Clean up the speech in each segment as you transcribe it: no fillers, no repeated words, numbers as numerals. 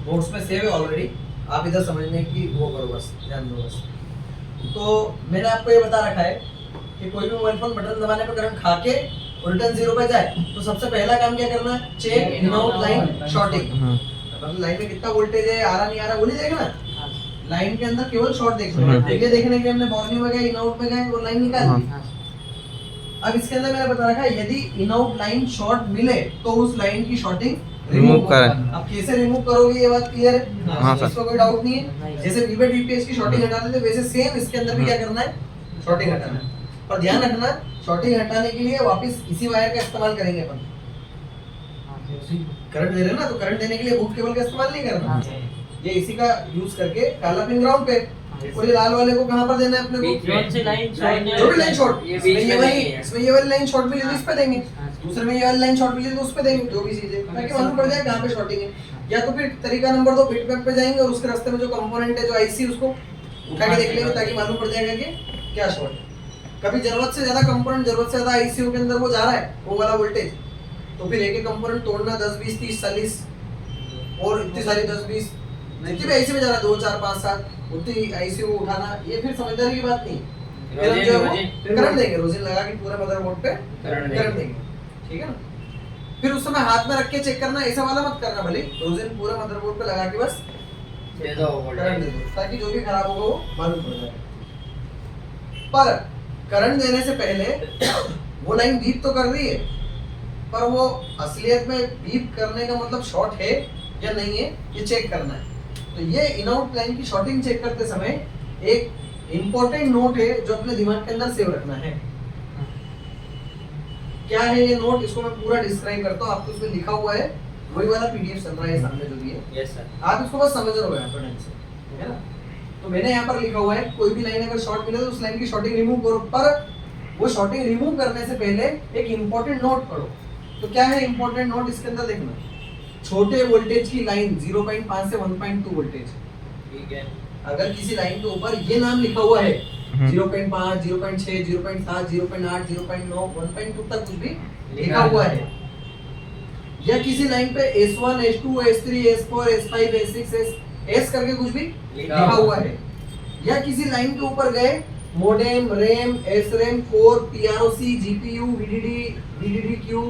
Notes में save है already, आप इधर समझने की वो करो बस, ध्यान दो बस। तो मैंने आपको ये बता रखा है कि कोई भी मोबाइल फोन बटन दबाने पर करंट खा के और रिटर्न 0 पे जाए तो सबसे पहला काम क्या करना है, check in out line shorting. मतलब लाइन में कितना वोल्टेज है, आ रहा नहीं आ रहा वो नहीं देखना, लाइन के अंदर केवल शॉर्ट देखना है। ये देखने के हमने बॉर्निंग में गए, इन आउट में गए और लाइन निकाल दी। अब इसके अंदर मैंने बता रखा है यदि इन आउट लाइन शॉर्ट मिले तो उस लाइन की शॉर्टिंग रिमूव करें। अब कैसे रिमूव करोगे ये बात क्लियर है, हाँ सर। इसमें कोई डाउट नहीं है। जैसे वीवेट वीपीएस की शॉर्टिंग हटा देते वैसे सेम इसके अंदर भी क्या करना है, शॉर्टिंग हटाना है। और ध्यान रखना शॉर्टिंग हटाने के लिए वापस इसी वायर का इस्तेमाल करेंगे अपन। करंट दे रहे हैं ना, तो करंट देने के लिए बूट केबल का इस्तेमाल नहीं करना, ये इसी का यूज करके काला पिन ग्राउंड पे और ये लाल वाले को कहां पर देना है अपने को, जो भी लाइन शॉर्ट, इसमें ये वाली लाइन शॉर्ट मिली तो इस पे देंगे, दूसरे में ये वाली लाइन शॉर्ट मिली तो उस पे देंगे, जो भी चीज है ताकि मालूम पड़ जाए कहां पे शॉर्टिंग है। या तो फिर तरीका नंबर 2 बिटमैप पे जाएंगे और उसके रास्ते में जो कंपोनेंट है जो आईसी उसको उठा के देख लेंगे ताकि मालूम पड़ जाएगा कि क्या शॉर्ट है। कभी जरूरत से ज्यादा कंपोनेंट, जरूरत से ज्यादा आईसीयू के अंदर वो जा रहा है वो वाला वोल्टेज, तो फिर एक एक कंपोनेंट तोड़ना 10 20 30 40 और इतनी सारी 10 20 जितनी भी आईसी में जा रहा है 2 4 5 7 उतनी आईसीयू उठाना, ये फिर समझदारी की बात नहीं। फिर हम जो है करंट देंगे, रोजिन लगा के पूरे मदरबोर्ड पे करंट देंगे, ठीक है ना। फिर उस समय हाथ में रख के चेक करना, ऐसा वाला मत करना, भले रोजिन पूरे मदरबोर्ड पे लगा के बस दे दो करंट दे दो ताकि जो भी खराब होगा वो मालूम पड़ जाए। पर करंट देने से पहले वो लाइन बीप तो कर रही है, पर वो असलियत में बीप करने का मतलब शॉर्ट है या नहीं है ये चेक करना है। तो ये इन आउट लाइन की शॉर्टिंग चेक करते समय एक इंपॉर्टेंट नोट है जो अपने दिमाग के अंदर सेव रखना है। क्या है ये नोट, इसको मैं पूरा डिस्क्राइब करता हूँ, आपको इसमें लिखा हुआ है, वही वाला पीडीएफ चल रहा है सामने जो भी है। Yes sir. आप इसको बस समझ रहे हो यहाँ पर ढंग से, है ना। तो मैंने यहाँ पर लिखा हुआ है कोई भी लाइन अगर शॉर्ट मिले तो उस लाइन की शॉर्टिंग रिमूव करो, पर वो शॉर्टिंग रिमूव करने से पहले एक इंपॉर्टेंट नोट पढ़ो। तो क्या है इंपॉर्टेंट नोट, इसके अंदर देखना, छोटे वोल्टेज की लाइन 0.5 से 1.2 वोल्टेज, ठीक है। अगर किसी लाइन के ऊपर ये नाम लिखा हुआ है 0.5 0.6 0.7 0.8 0.9 1.2 तक कुछ भी लिखा हुआ है, या किसी लाइन पे S1 S2 S3 S4 S5 S6 S करके कुछ भी लिखा हुआ है, या किसी लाइन के ऊपर गए modem RAM SRAM core PROC GPU VDD DDDQ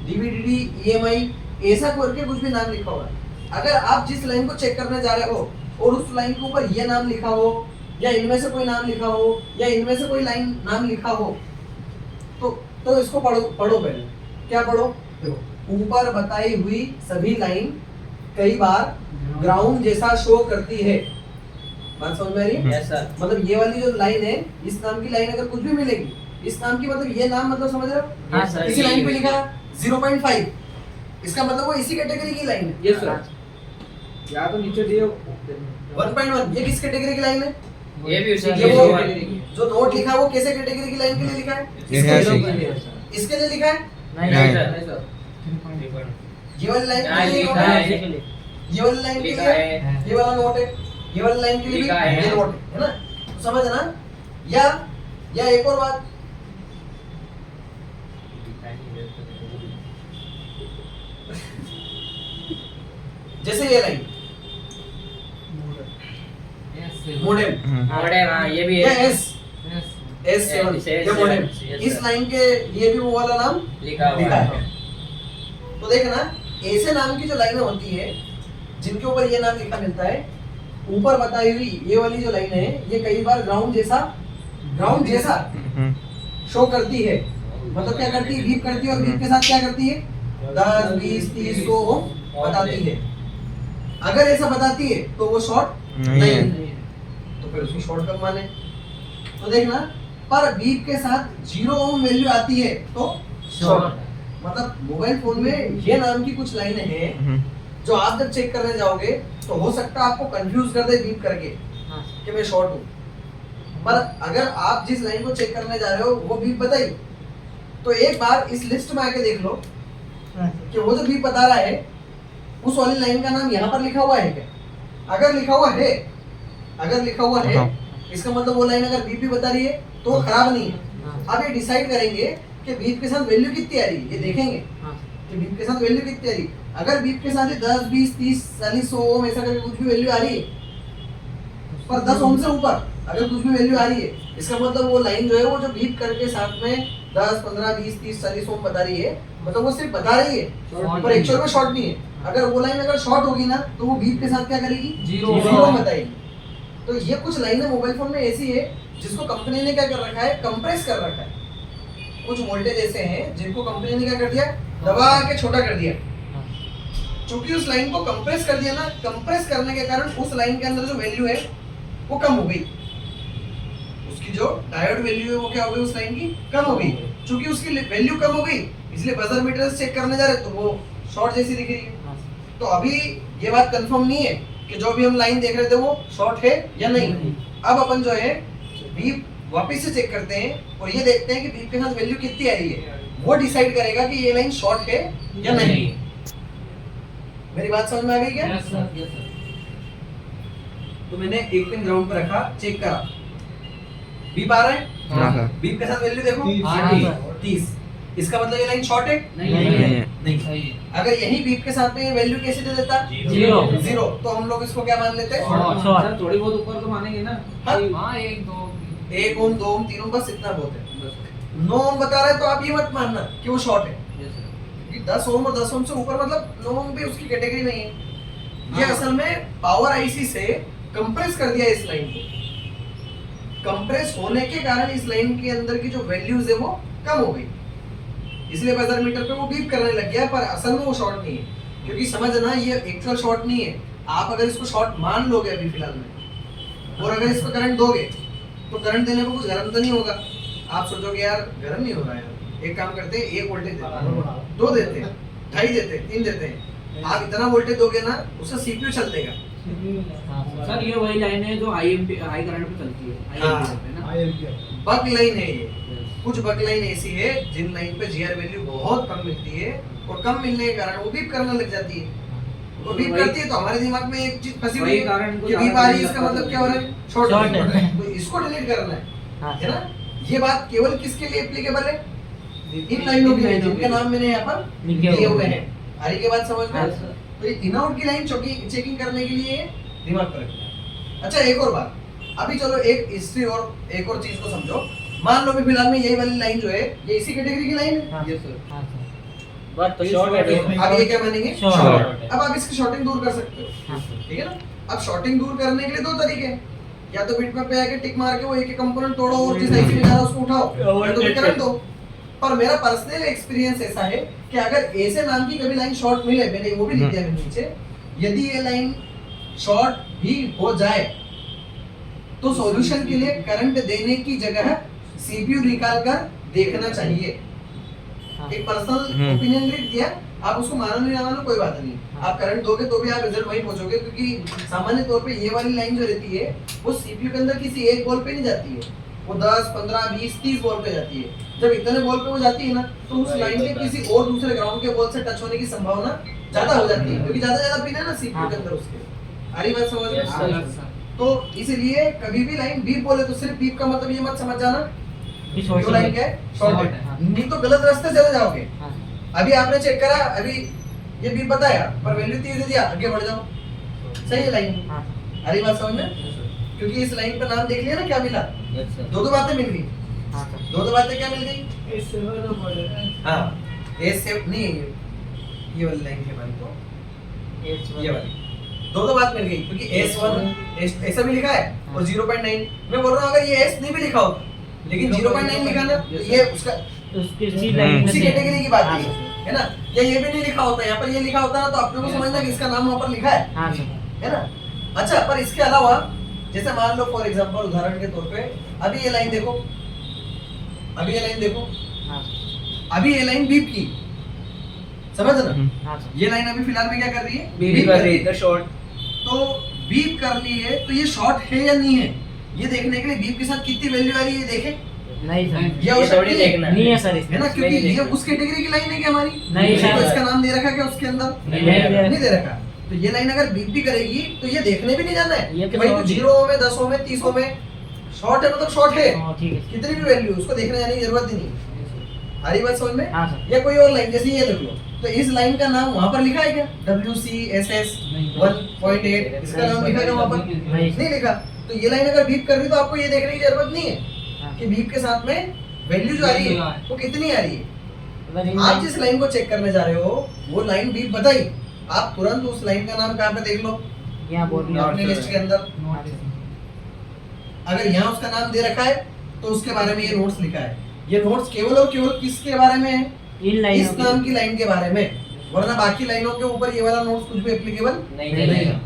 DVDD EMI ऐसा करके कुछ भी नाम लिखा हुआ है। अगर आप जिस लाइन को चेक करने जा रहे हो और उस लाइन के ऊपर ये नाम लिखा हो या इनमें से कोई नाम लिखा हो या इनमें से कोई लाइन नाम लिखा हो तो इसको पढ़ो पहले। क्या पढ़ो, देखो ऊपर बताई हुई सभी लाइन कई बार ग्राउंड जैसा शो करती है। बात समझ में आ रही है? Yes sir. मतलब ये वाली जो लाइन है, इस नाम की लाइन अगर कुछ भी मिलेगी, इस नाम की मतलब ये नाम मतलब समझ रहे हो? हाँ सर। किसी लाइन पे लिखा 0.5, इसका मतलब वो इसी कैटेगरी की लाइन है। Yes sir. या तो नीचे दिए 1.1 ये किस कैटेगरी की लाइन है? ये भी उसी ये की वो है। जो नोट लिखा है वो कैसे कैटेगरी की लाइन के लिए लिखा है? इसके लिए लिखा है? नहीं सर। ये वाली लाइन के हाँ, लिए लिखा है। ये वाली लाइन के लिखा लिए है। ये वाला नोट है, ये वाली लाइन के लिए भी लिखा है। ये नोट है ना। तो समझ ना। या एक और बात, जैसे ये लाइन मोडेम मोडेम, हाँ ये भी या है। S7 या मोडेम, इस लाइन के लिए भी वो वाला नाम लिखा हुआ लिखा है। है। तो देखना ऐसे नाम की जो लाइनें होती है जिनके ऊपर ये नाम लिखा मिलता है, ऊपर बताई हुई ये वाली जो लाइन है ये कई बार ग्राउंड जैसा शो करती है। मतलब क्या करती है, बीप करती है, और बीप के साथ क्या करती है 10 20 30 को बताती है। अगर ऐसा बताती है तो वो शॉर्ट नहीं है, तो फिर उसकी शॉर्ट कब माने। तो देखना, पर बीप के साथ 0 ओम वैल्यू आती है तो शॉर्ट। मतलब मोबाइल फोन में ये नाम की कुछ लाइनें हैं जो आप जब चेक करने जाओगे तो हो सकता है आपको कंफ्यूज कर दे बीप करके कि मैं शॉर्ट हूँ, पर अगर आप जिस लाइन को चेक करने जा रहे हो वो बीप बताई तो एक बार इस लिस्ट में आके देख लो कि वो जो बीप बता रहा है उस वाली लाइन का नाम यहाँ पर लिखा हुआ है क्या। अगर लिखा हुआ है इसका मतलब वो लाइन अगर बीप भी बता रही है तो वो खराब नहीं है। अब ये डिसाइड करेंगे कि बीप के साथ वैल्यू कितनी आ रही है, ये देखेंगे कि बीप के साथ वैल्यू कितनी आ रही है। अगर बीप के साथ ही 10 20 30 40 100 ओम ऐसा करके कुछ भी वैल्यू आ रही है, पर 10 ओम से ऊपर अगर कुछ भी वैल्यू आ रही है, इसका मतलब वो लाइन जो है वो जो बीप करके साथ में 10 15 20 30 40 ओम बता रही है, मतलब वो सिर्फ बता रही है पर एक्चुअल में शॉर्ट नहीं है। अगर वो लाइन अगर शॉर्ट होगी ना तो वो बीप के साथ क्या करेगी, जीरो बताएगी। तो ये कुछ लाइनें मोबाइल फोन में ऐसी है जिसको कंपनी ने क्या कर रखा है, कंप्रेस कर रखा है। कुछ वोल्टेज ऐसे हैं जिनको कंपनी ने क्या कर दिया, दबा के छोटा कर दिया। चूंकि उस लाइन को कंप्रेस कर दिया ना, कंप्रेस करने के कारण उस लाइन के अंदर जो वैल्यू है वो कम हो गई। उसकी जो डायोड वैल्यू है वो क्या हो गई, उस लाइन की कम हो गई। चूंकि उसकी वैल्यू कम हो गई इसलिए बजर मीटर से चेक करने जा रहे तो वो शॉर्ट जैसी दिख रही है। तो अभी ये बात कंफर्म नहीं है कि जो भी हम लाइन देख रहे थे वो शॉर्ट है या नहीं। अब अपन जो है बीप वापस से चेक करते हैं और ये देखते हैं कि बीप के साथ वैल्यू कितनी आ रही है, वो डिसाइड करेगा कि ये लाइन शॉर्ट है या नहीं। मेरी बात समझ में आ गई क्या? Yes sir. तो मैंने एक पिन ग्राउंड पर रखा, चेक करा, बीप आ रहा है, हाँ। बीप के साथ वैल्यू देखो 30, इसका मतलब ये लाइन शॉर्ट है नहीं। अगर यही बीप के साथ में ये वैल्यू कैसे दे देता, जीरो, तो हम लोग इसको क्या मान लेते हैं, सर थोड़ी बहुत ऊपर तो मानेंगे ना। हाँ। हाँ 1 2 1 ओम 2 ओम 3 ओम बस इतना बहुत है। 9 ओम बता रहा है तो आप ये मत मानना कि वो शॉर्ट है, क्योंकि 10 ओम और 10 ओम से ऊपर मतलब 9 ओम भी उसकी कैटेगरी में ही है। ये असल में पावर आईसी से कंप्रेस कर दिया इस लाइन को। कंप्रेस होने के कारण इस लाइन के अंदर की जो वैल्यूज है वो कम हो गई, इसलिए बजर मीटर पे वो बीप करने लग गया, पर असल में वो शॉर्ट नहीं है। क्योंकि समझना ये एक्चुअल शॉर्ट नहीं है। आप अगर इसको शॉर्ट मान लोगे अभी फिलहाल में, और अगर इसको करंट दोगे तो करंट देने को कुछ गर्म तो नहीं होगा। आप सोचोगे यार गर्म नहीं हो रहा है, एक काम करते हैं 1 वोल्टेज देते हैं, 2 देते हैं, 2.5 देते हैं, 3 देते हैं। आप इतना वोल्टेज दोगे ना उससे सीपीयू चल देगा। सर ये वही लाइन है जो आईएमपी हाई करंट पे चलती है, हाँ। आईएमपी है ना। बक लाइन है ये। कुछ बक लाइन ऐसी है जिन लाइन पे जीआर वैल्यू बहुत कम मिलती है और कम मिलने के कारण वो बीप करने लग जाती है। वो बीप करती है तो हमारे दिमाग में एक चीज फंसी हुई है कि बीप आ रही है, इसका मतलब क्या हो रहा है, शॉर्ट है। तो इसको डिलीट करना है ना। ये बात केवल किसके लिए एप्लीकेबल है, इन लाइनों के लिए जिनके नाम मैंने यहाँ पर दिए हुए हैं। आ रही के बात समझ में? तो ये इन आउट की लाइन चेकिंग करने के लिए दिमाग पर रखना है। अच्छा एक और बात, अभी चलो एक हिस्ट्री और एक और चीज को समझो। मान लो भी फिलहाल में यही वाली लाइन जो है ये इसी कैटेगरी की लाइन है। Yes sir. बट तो शॉर्ट है। अब ये क्या मानेंगे, शॉर्ट। अब आप इसकी शॉर्टिंग दूर कर सकते हो, ठीक है ना। अब शॉर्टिंग दूर करने के लिए 2 तरीके हैं, या तो बिटमैप पे आके टिक मार के वो एक एक कंपोनेंट तोड़ो और जिस आईसी में जा रहा है उसको उठाओ, या तो फिर करंट दो। पर मेरा पर्सनल एक्सपीरियंस ऐसा है कि अगर ऐसे नाम की कभी लाइन शॉर्ट मिले, मैंने वो भी लिख दिया मैंने नीचे, यदि ये लाइन शॉर्ट भी हो जाए तो सॉल्यूशन के लिए करंट देने की जगह सीपीयू निकाल कर देखना चाहिए। एक पर्सनल ओपिनियन लिख दिया, आप उसको मानो नहीं मानो कोई बात नहीं, आप करंट दोगे तो भी आप रिजल्ट वही पहुंचोगे। क्योंकि सामान्य तौर पे ये वाली लाइन जो रहती है वो सीपीयू के अंदर किसी एक बॉल पे नहीं जाती है, वो 10 15 20 30 बॉल पे जाती है। जब इतने बॉल पे वो जाती है ना तो उस लाइन के किसी और दूसरे ग्राउंड के बॉल से टच होने की संभावना ज्यादा हो जाती है, क्योंकि ज्यादा पिन है ना सीपीयू के अंदर उसके। आ रही बात समझ में? तो इसीलिए कभी भी लाइन बीप बोले तो सिर्फ बीप का मतलब ये मत समझ जाना जो लाइन क्या है, शॉर्ट है, नहीं तो गलत रास्ते चले जाओगे। अभी आपने चेक करा, अभी ये बीप बताया पर वैल्यू 30 दे दिया, आगे बढ़ जाओ, सही है लाइन। आ रही बात समझ में? क्योंकि इस लाइन पर नाम देख लिया ना क्या मिला, 2 बातें मिल गई। 2 बातें क्या मिल गई, हाँ S7 नहीं ये वाली लाइन के बारे को, ये वाली 2 बात मिल गई। क्योंकि S1 ऐसा भी लिखा है और 0.9, मैं बोल रहा हूँ अगर ये S नहीं भी लिखा होता लेकिन 0.9 लिखा ना तो ये उसका उसी कैटेगरी की बात है ना। या ये भी नहीं लिखा होता, यहाँ पर ये लिखा होता ना तो आपने को समझना कि इसका नाम वहाँ पर लिखा है ना। अच्छा पर इसके अलावा जैसे मान लो फॉर एग्जांपल उदाहरण के तौर पे अभी ये लाइन देखो, अभी ये लाइन देखो, अभी ये लाइन बीप की, समझ ना। ये लाइन अभी फिलहाल में क्या कर रही है, बीप कर रही है, शॉर्ट। तो बीप कर रही है तो ये शॉर्ट है या नहीं है ये देखने के लिए बीप के साथ कितनी वैल्यू आ रही है देखें। नहीं सर, ये थोड़ी देखना नहीं है सर है ना, क्योंकि ये उस कैटेगरी की लाइन है क्या हमारी, नहीं तो सर। इसका नाम दे रखा क्या उसके अंदर, नहीं दे रखा। तो ये लाइन अगर बीप भी करेगी तो ये देखने भी नहीं जाना है ये कि भाई तो 0 में 10 में 30 में शॉर्ट है मतलब शॉर्ट है, ठीक है। कितनी भी वैल्यू उसको देखने जाने की जरूरत ही नहीं। हरी बात समझ में? हाँ सर। या कोई और लाइन जैसे ये देख लो तो इस लाइन का नाम वहां पर लिखा है क्या? WCSS 1.8 इसका नाम लिखा है वहां पर? नहीं लिखा। तो ये लाइन अगर बीप कर रही है तो आपको ये देखने की जरूरत नहीं है कि बीप के साथ में वैल्यू जो आ रही है वो कितनी आ रही है। आप जिस लाइन को चेक करने जा रहे हो वो लाइन बीप बताई, आप तुरंत उस लाइन का नाम कहाँ पे देख लो अपने लिस्ट के अंदर। अगर यहाँ उसका नाम दे रखा है तो उसके बारे में ये नोट्स लिखा है। ये नोट्स केवल और केवल किसके बारे में है? इस नाम की लाइन के बारे में, वरना बाकी लाइनों के ऊपर ये वाला नोट्स कुछ भी एप्लीकेबल नहीं है।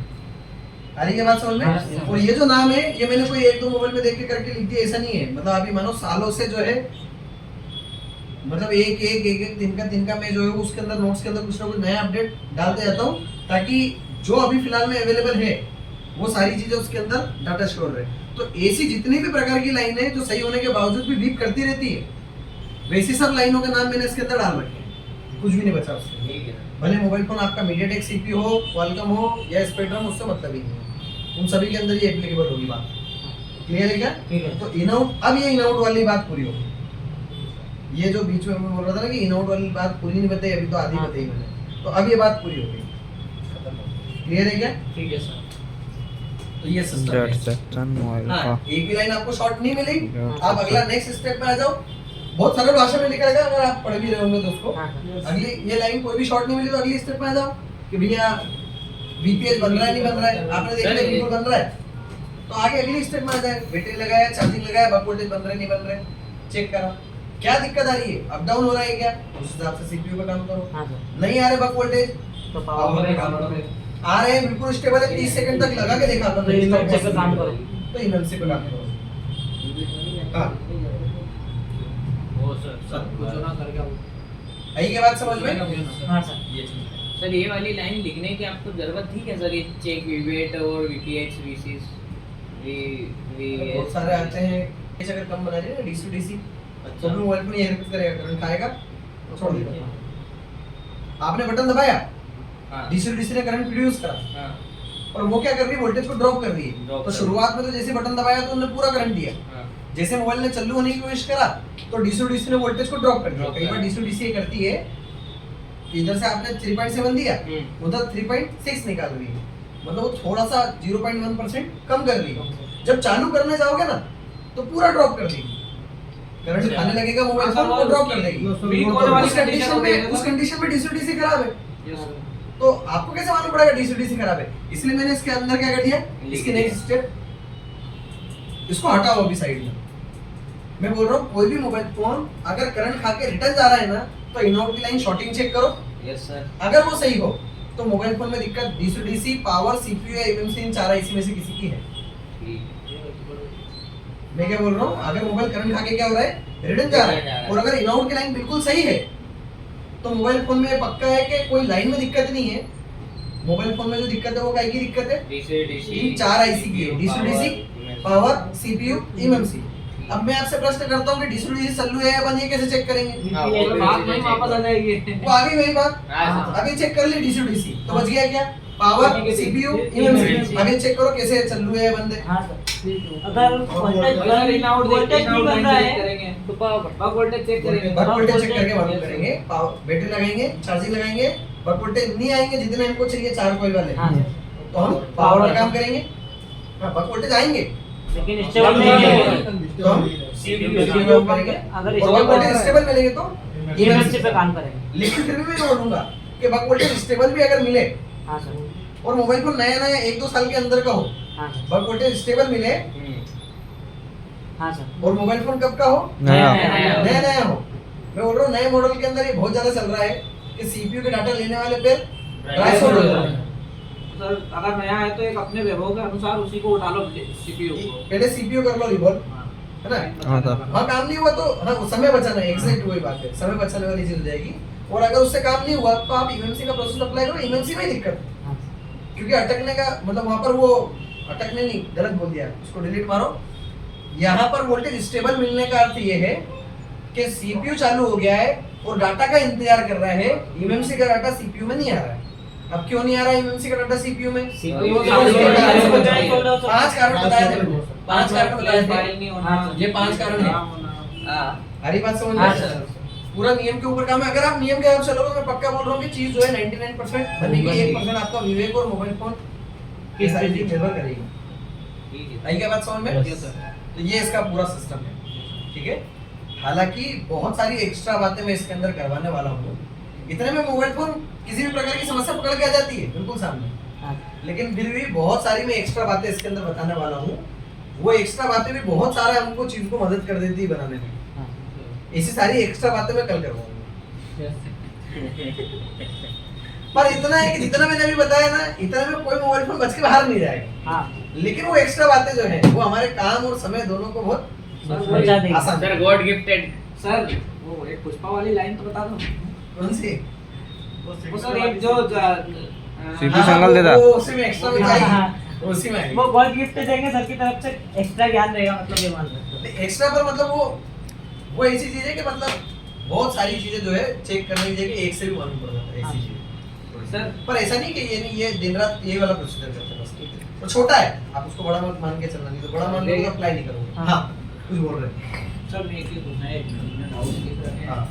आ रही है बात समझ में? और ये जो नाम है ये मैंने कोई एक दो मोबाइल में देख के करके लिख दिया ऐसा नहीं है। मतलब अभी मानो सालों से जो है मतलब एक तिनका मैं जो है उसके अंदर नोट्स के अंदर कुछ ना कुछ नया अपडेट डालते जाता हूँ ताकि जो अभी फिलहाल में अवेलेबल है वो सारी चीजें उसके अंदर डाटा स्टोर रहे। तो ऐसी जितनी भी प्रकार की लाइन है जो सही होने के बावजूद भी बीप करती रहती है, वैसी सब लाइनों के नाम मैंने इसके अंदर डाल रखे हैं, कुछ भी नहीं बचा उससे। भले मोबाइल फोन आपका मीडियाटेक सीपीयू हो, क्वालकॉम हो या स्पेक्ट्रम, उससे मतलब ही नहीं है। उन सभी के अंदर ये एप्लीकेबल होगी बात। क्लियर है क्या? तो इन आउट, अब ये इन आउट वाली बात पूरी होगी। ये जो बीच में मैं बोल रहा था ना कि इन आउट वाली बात पूरी नहीं बताई, अभी तो आधी बताई मैंने, तो अब ये बात पूरी हो गई। क्लियर है क्या? ठीक है सर। तो ये सिस्टम है। हाँ, एक भी लाइन आपको शॉर्ट नहीं मिली, आप अगला नेक्स्ट स्टेप में आ जाओ। बहुत सरल भाषा में लिखा रहेगा, अगर आप पढ़ भी रहे होंगे तो उसको। अगली ये लाइन कोई भी शॉर्ट नहीं मिली तो अगली स्टेप में आ जाओ कि भैया बीपीएच बन रहा है नहीं बन रहा है, आपने देख लिया बिल्कुल बन रहा है, तो आगे अगली स्टेप में आ जाए। बैटरी लगाया, चार्जिंग लगाया, बक वोल्टेज बन रहा है नहीं बन रहा है, चेक करो क्या दिक्कत आ रही है, अप डाउन हो रहा है क्या, उस हिसाब से सीपीयू पे काम करो। नहीं आ रहे बक वोल्टेज तो पावर पे काम करो। आ रहे हैं बिल्कुल स्टेबल है, 30 सेकंड तक लगा के देखा तो इमरजेंसी पे काम करो, तो इमरजेंसी पे काम करो। हां वो सर कुछ ना करके आई के बात समझ में? हां सर। ये सर ये वाली लाइन लिखने की आपको जरूरत थी क्या सर? ये चेक वीवेट और वीटीएच वीसीस वी बहुत सारे आते हैं। इसे अगर कम बना देना डीसी डीसी तो भी मोबाइल में ये रिपीट करेगा, करंट खाएगा छोड़ देगा। आपने बटन दबाया, हां डीसी डीसी ने करंट प्रोड्यूस करा, हां, और वो क्या कर रही है, वोल्टेज को ड्रॉप कर रही है। तो शुरुआत में तो जैसे बटन दबाया तो उन्होंने पूरा करंट दिया, जैसे मोबाइल ने चालू होने की कोशिश करा तो डीसी डीसी ने वोल्टेज को ड्रॉप कर दिया। कई बार डीसी डीसी ये करती है कि इधर से आपने 3.7 दिया, उधर 3.6 निकाल रही है, मतलब वो थोड़ा सा 0.1% कम कर रही है। जब चालू करने जाओगे ना तो पूरा ड्रॉप कर देगी, करंट खाने लगेगा मोबाइल फोन को ड्रॉप कर देगी। उस कंडीशन में डीसी डीसी खराब है, तो आपको कैसे मालूम पड़ेगा डीसी डीसी खराब है? इसलिए मैंने इसके अंदर क्या कर दिया, इसकी नेक्स्ट स्टेप इसको हटाओ अभी साइड में। मैं बोल रहा हूँ कोई भी मोबाइल फोन अगर करंट खा के रिटर्न जा रहा है ना तो इन आउट की लाइन शॉर्टिंग चेक करो। Yes sir. अगर वो सही हो तो मोबाइल फोन में दिक्कत डीसी डीसी, पावर, सीपीयू या एमएमसी इन चार आईसी में से किसी की है। मैं क्या बोल रहा हूँ, अगर मोबाइल करंट खा के क्या हो रहा है, रिटर्न जा रहा है, और अगर इन आउट की लाइन बिल्कुल सही है तो मोबाइल फोन में पक्का है कि कोई लाइन में दिक्कत नहीं है। मोबाइल फोन में जो दिक्कत है वो काय की दिक्कत है, डीसी डीसी इन चार आईसी की है, DC DC, power, CPU, MMC. अब मैं आपसे प्रश्न करता हूँ कि डीसी डीसी चालू है या बंद है, कैसे चेक करेंगे? बात में वापस आ जाएगी। वो आगे वही बात, अभी चेक कर ली डीसी डीसी तो बच गया क्या, पावर, सीपीयू, एमएमसी। अभी चेक करो कैसे चालू है या बंद है। हां सर। अगर वोल्टेज इन आउट नहीं बन रहा है तो बक वोल्टेज चेक करेंगे, बक वोल्टेज चेक करके मालूम करेंगे। पावर, बैटरी लगाएंगे, चार्जिंग लगाएंगे, बक वोल्टेज नहीं आएंगे जितने हमको चाहिए 4 कॉइल वाले, तो हम पावर का काम करेंगे। हां, बक वोल्टेज आएंगे लेकिन स्टेबल नहीं है तो हम सीपीयू करेंगे। अगर बक वोल्टेज स्टेबल मिलेंगे तो एमएमसी पे काम करेंगे। लेकिन फिर भी मैं बोलूंगा कि बक वोल्टेज स्टेबल भी अगर मिले, हां सर, और मोबाइल फोन नया नया 1-2 साल के अंदर का हो, हां सर, बक वोल्टेज स्टेबल मिले, हां सर, और मोबाइल फोन कब का हो, नया नया हो। मैं बोल रहा हूँ नए मॉडल के अंदर ये बहुत ज्यादा चल रहा है कि सीपीयू के डाटा लेने वाले पे प्राइस हो रहा है। सर अगर नया है तो एक अपने वैभव के अनुसार उसी को उठा लो सीपीयू को, पहले सीपीयू कर लो रिवॉल्व, है ना? हाँ, काम नहीं हुआ तो हाँ समय बचाना है, एग्जैक्ट वही बात है, समय बचाने वाली चीज हो जाएगी। और अगर उससे काम नहीं हुआ तो आप एमएमसी का प्रोसेस अप्लाई करो। एमएमसी में ही दिक्कत है क्योंकि अटकने का मतलब वहां पर वो अटकने नहीं, गलत बोल दिया, उसको डिलीट मारो। यहाँ पर वोल्टेज स्टेबल मिलने का अर्थ ये है कि सीपीयू चालू हो गया है और डाटा का इंतजार कर रहा है, एमएमसी का डाटा सीपीयू में नहीं आ रहा है। अब क्यों नहीं आ रहा है एमएमसी का डाटा सीपीयू में? 5 कारण बताए थे, 5 कारण बताए थे, ये 5 कारण है। हरी बात समझ में? पूरा नियम के ऊपर काम है। अगर आप नियम के हिसाब से चलोगे, मैं पक्का बोल रहा हूँ कि चीज जो है 99% बनेगी, 1% आपका विवेक और मोबाइल फोन किस सारी चीज निर्भर करेगी। ठीक है। आई क्या बात समझ में? Yes, sir. तो ये इसका पूरा सिस्टम है, ठीक है। हालांकि बहुत सारी एक्स्ट्रा बातें मैं इसके अंदर करवाने वाला हूँ। इतने में मोबाइल फोन किसी भी प्रकार की समस्या पकड़ के आ जाती है बिल्कुल सामने, हाँ, लेकिन फिर भी बहुत सारी मैं एक्स्ट्रा बातें इसके अंदर बताने वाला हूँ। वो एक्स्ट्रा बातें भी बहुत सारा हमको चीज को मदद कर देती है बनाने में। हाँ, ऐसी सारी एक्स्ट्रा बातें मैं कल करवाऊंगा। yes. पर इतना है कि जितना मैंने अभी बताया ना, इतना में कोई मोबाइल फोन बच के बाहर नहीं जाएगा। हाँ, लेकिन वो एक्स्ट्रा बातें जो है वो हमारे काम और समय दोनों को बहुत बचा देगी। आसान। Sir God gifted. सर वो एक पुष्पा वाली लाइन तो बता दो। कौन सी? वो सर एक जो सीपी संगल देता। वो उसी में एक्स्ट्रा में हाँ, चाहिए, हाँ। उसी में वो बहुत गिफ्ट देंगे सर की तरफ से, एक्स्ट्रा ज्ञान रहेगा, मतलब ये मान सकते हो। एक्स्ट्रा पर मतलब वो ऐसी चीज है कि मतलब बहुत सारी चीजें जो है चेक करने की जगह एक से भी मालूम पड़ जाता है ऐसी हाँ। चीजें। सर पर ऐसा नहीं कि ये नहीं, ये दिन रात ये वाला प्रोसीजर करते हैं बस। वो छोटा है, आप उसको बड़ा मत मान के चलना, नहीं तो बड़ा मान लो तो अप्लाई नहीं करोगे। हाँ। हाँ कुछ बोल रहे हैं। सर मैं एक चीज पूछना है, एक डाउट हाँ